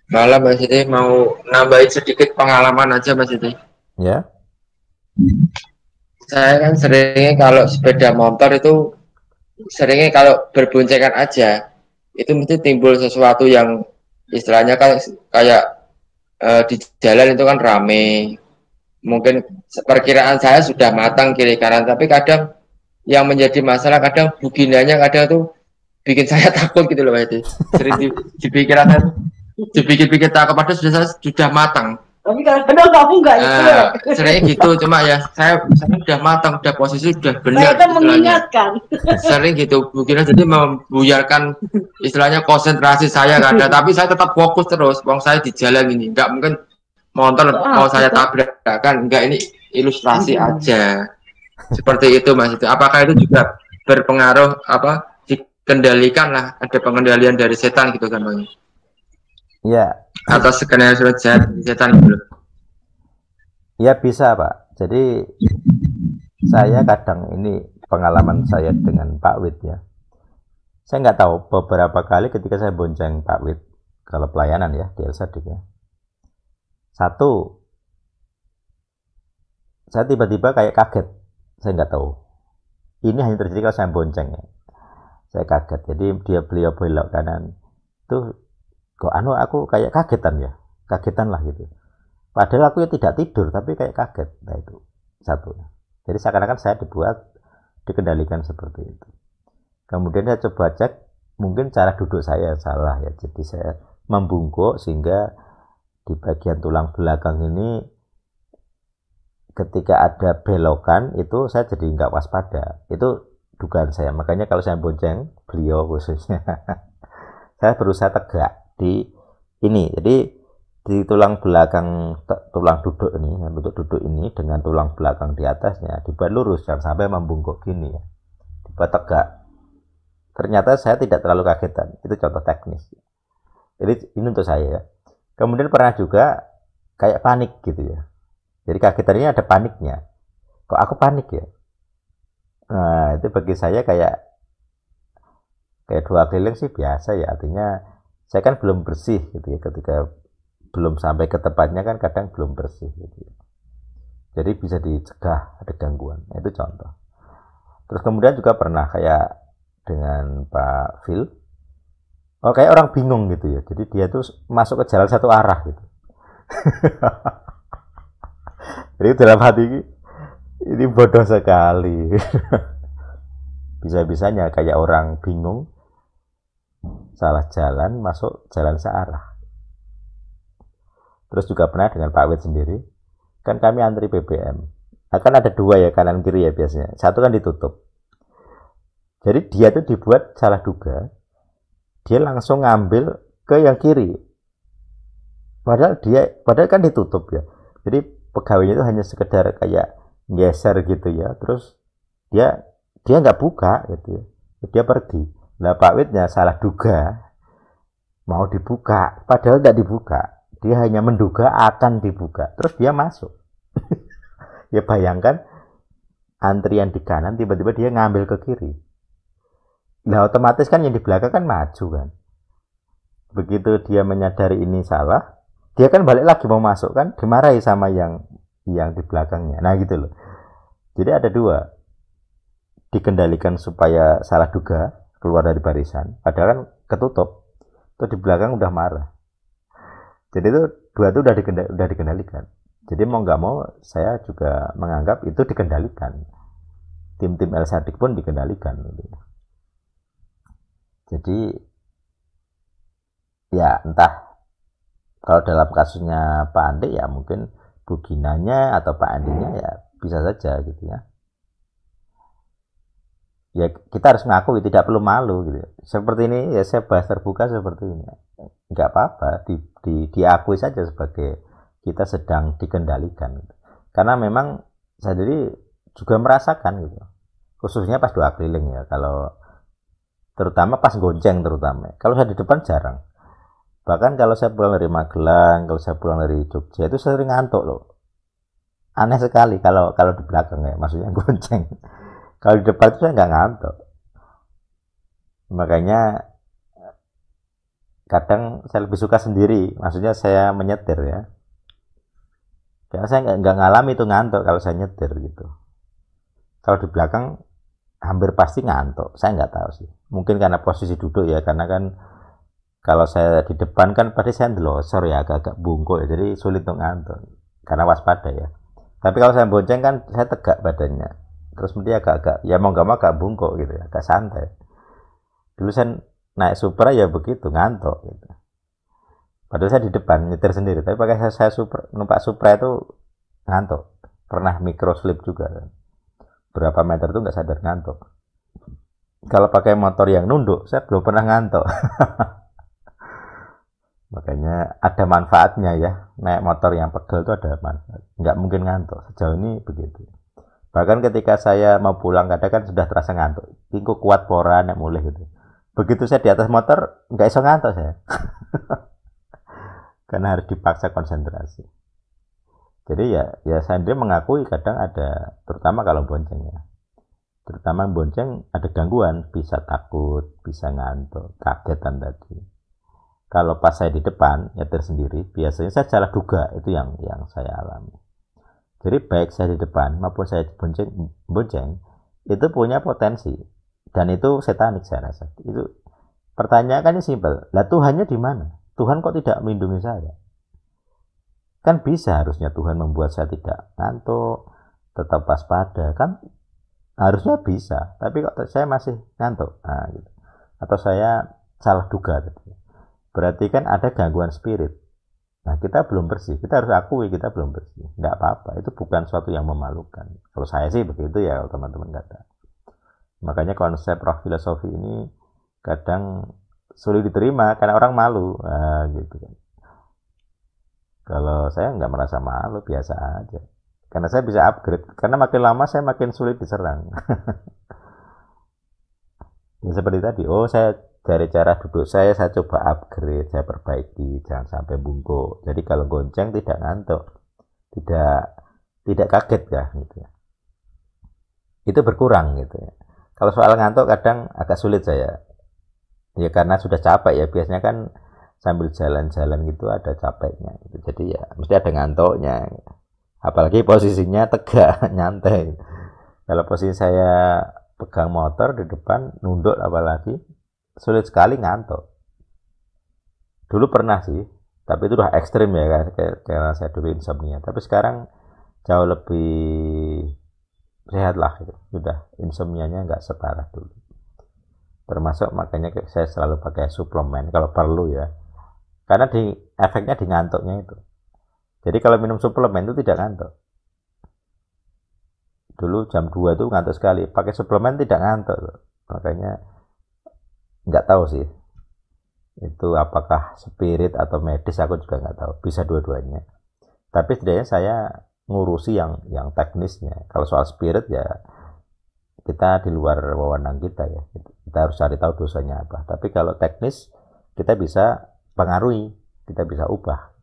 Malam Mas Siti mau nambahin sedikit pengalaman aja Mas Siti. Ya, Saya kan seringnya kalau sepeda motor itu seringnya kalau berboncengan aja itu mesti timbul sesuatu yang istilahnya kan kayak di jalan itu kan rame. Mungkin perkiraan saya sudah matang kiri kanan, tapi kadang yang menjadi masalah kadang buginanya kadang tuh bikin saya takut gitu loh Mas Siti. Sering di pikiran saya tuh dipikir-pikir takut padahal sudah matang. tapi kadang-kadang kamu nggak itu ya. Sebenarnya gitu cuma ya saya udah matang udah posisi udah Saya benar itu istilahnya mengingatkan. sering gitu mungkin jadi membuyarkan istilahnya konsentrasi saya kada tapi saya tetap fokus terus wong saya di jalan ini nggak mungkin motor mau saya tabrak kan enggak ini ilustrasi aja seperti itu mas itu apakah itu juga berpengaruh apa dikendalikan lah ada pengendalian dari setan gitu kan bang Ya, atau skenario setan gitu ya bisa Pak. Jadi saya kadang ini pengalaman saya dengan Pak Wid ya. Saya nggak tahu beberapa kali ketika saya bonceng Pak Wid kalau pelayanan ya di Elsadik ya. Satu, saya tiba-tiba kayak kaget. Saya nggak tahu. Ini hanya terjadi kalau saya bonceng ya. Saya kaget. Jadi beliau belok kanan. Tuh kok aku kayak kagetan ya. Kagetan lah gitu. Padahal aku ya tidak tidur tapi kayak kaget. Nah itu satu. Jadi seakan-akan saya dibuat dikendalikan seperti itu. Kemudian saya coba cek mungkin cara duduk saya salah ya. Jadi saya membungkuk sehingga di bagian tulang belakang ini ketika ada belokan itu saya jadi nggak waspada. Itu dugaan saya. Makanya kalau saya bonceng beliau khususnya saya berusaha tegak di ini. Jadi di tulang belakang tulang duduk ini untuk duduk ini dengan tulang belakang di atasnya dibuat lurus jangan sampai membungkuk gini ya dibuat tegak ternyata saya tidak terlalu kagetan itu contoh teknis jadi ini untuk saya ya kemudian pernah juga kayak panik gitu ya jadi kagetan ini ada paniknya kok aku panik ya nah itu bagi saya kayak kayak dua keliling sih biasa ya artinya saya kan belum bersih gitu ya ketika belum sampai ke tempatnya kan kadang belum bersih gitu. Jadi bisa dicegah ada gangguan. Nah, itu contoh. Terus kemudian juga pernah kayak dengan Pak Phil. Oh kayak orang bingung gitu ya. Jadi dia tuh masuk ke jalan satu arah gitu. Jadi dalam hati ini bodoh sekali. Bisa-bisanya kayak orang bingung salah jalan masuk jalan searah. Terus juga pernah dengan Pak Wid sendiri. Kan kami antri BBM. Nah, kan ada dua ya kanan kiri ya biasanya. Satu kan ditutup. Jadi dia tuh dibuat salah duga. Dia langsung ngambil ke yang kiri. Padahal kan ditutup ya. Jadi pegawainya itu hanya sekedar kayak geser gitu ya. Terus dia dia nggak buka gitu ya. Dia pergi. Nah Pak Widnya salah duga mau dibuka. Padahal nggak dibuka. Dia hanya menduga akan dibuka. Terus dia masuk. Ya bayangkan antrian di kanan tiba-tiba dia ngambil ke kiri. Nah otomatis kan yang di belakang kan maju kan. Begitu dia menyadari ini salah, dia kan balik lagi mau masuk kan, dimarahi sama yang di belakangnya. Nah gitu loh. Jadi ada dua, dikendalikan supaya salah duga keluar dari barisan, padahal kan ketutup. Itu di belakang udah marah. Jadi itu dua itu udah dikendalikan. Jadi mau nggak mau saya juga menganggap itu dikendalikan. Tim-tim El Sadik pun dikendalikan. Jadi ya entah kalau dalam kasusnya Pak Andi ya mungkin Bu Ginanya atau Pak Andinya ya bisa saja gitu ya. Ya kita harus ngaku tidak perlu malu gitu. Seperti ini ya saya bahas terbuka seperti ini. Nggak apa-apa diakui saja sebagai kita sedang dikendalikan gitu. Karena memang saya sendiri juga merasakan gitu. Khususnya pas doa keliling ya kalau terutama pas gonceng terutama. Kalau saya di depan jarang. Bahkan kalau saya pulang dari Magelang, kalau saya pulang dari Jogja itu sering ngantuk loh. Aneh sekali kalau kalau di belakang ya, maksudnya gonceng. Kalau di depan itu saya nggak ngantuk. Makanya kadang saya lebih suka sendiri, maksudnya saya menyetir ya, karena saya nggak ngalami itu ngantuk kalau saya nyetir gitu. Kalau di belakang hampir pasti ngantuk, saya nggak tahu sih, mungkin karena posisi duduk ya, karena kan kalau saya di depan kan pasti saya ndelosor ya, agak-agak bungkuk ya, jadi sulit untuk ngantuk karena waspada ya. Tapi kalau saya bonceng kan saya tegak badannya, terus nanti agak-agak ya mau nggak mau agak bungkuk gitu ya, agak santai. Dulu saya naik Supra ya begitu, ngantuk gitu. Padahal saya di depan nyetir sendiri, tapi pakai saya Supra, numpak Supra itu ngantuk. Pernah micro slip juga kan. Berapa meter itu nggak sadar ngantuk. Kalau pakai motor yang nunduk, saya belum pernah ngantuk. Makanya ada manfaatnya ya, naik motor yang pegel itu ada manfaat. Nggak mungkin ngantuk, sejauh ini begitu. Bahkan ketika saya mau pulang kadang kan sudah terasa ngantuk. Tingku kuat pora nek mulai gitu. Begitu saya di atas motor nggak iso ngantuk saya. Karena harus dipaksa konsentrasi. Jadi ya saya sendiri mengakui kadang ada, terutama kalau bonceng ya. Terutama bonceng ada gangguan, bisa takut, bisa ngantuk, kagetan tadi. Kalau pas saya di depan nyetir sendiri, biasanya saya salah duga, itu yang saya alami. Jadi baik saya di depan maupun saya bonceng itu punya potensi, dan itu setanik saya rasa. Itu pertanyaannya simpel, lah Tuhannya di mana? Tuhan kok tidak melindungi saya? Kan bisa harusnya Tuhan membuat saya tidak ngantuk, tetap waspada, kan harusnya bisa, tapi kok saya masih ngantuk, nah, gitu. Atau saya salah duga tadi. Berarti kan ada gangguan spirit. Nah, kita belum bersih, kita harus akui kita belum bersih. Nggak apa-apa, itu bukan suatu yang memalukan. Kalau saya sih begitu ya, teman-teman kata. Makanya konsep roh filosofi ini kadang sulit diterima karena orang malu, nah, gitu kan. Kalau saya nggak merasa malu, biasa aja. Karena saya bisa upgrade, karena makin lama saya makin sulit diserang. Ya seperti tadi, saya dari cara duduk saya coba upgrade, saya perbaiki, jangan sampai bungkuk. Jadi kalau gonceng tidak ngantuk, tidak kaget ya, gitu ya. Itu berkurang gitu ya. Kalau soal ngantuk kadang agak sulit saya. Ya karena sudah capek ya, biasanya kan sambil jalan-jalan gitu ada capeknya gitu. Jadi ya mesti ada ngantuknya. Apalagi posisinya tegak, nyantai. Kalau posisi saya pegang motor di depan, nunduk apalagi, sulit sekali ngantuk. Dulu pernah sih, tapi itu udah ekstrim ya kan, karena saya dulu insomnia. Tapi sekarang jauh lebih sehat lah, gitu. Sudah insomnianya nggak separah dulu. Termasuk makanya saya selalu pakai suplemen kalau perlu ya, karena efeknya di ngantuknya itu. Jadi kalau minum suplemen itu tidak ngantuk. Dulu jam 2 itu ngantuk sekali, pakai suplemen tidak ngantuk. Makanya nggak tahu sih itu apakah spirit atau medis, aku juga nggak tahu, bisa dua-duanya. Tapi setidaknya saya ngurusi yang teknisnya. Kalau soal spirit ya kita di luar wewenang kita ya, kita harus cari tahu dosanya apa. Tapi kalau teknis kita bisa pengaruhi, kita bisa ubah.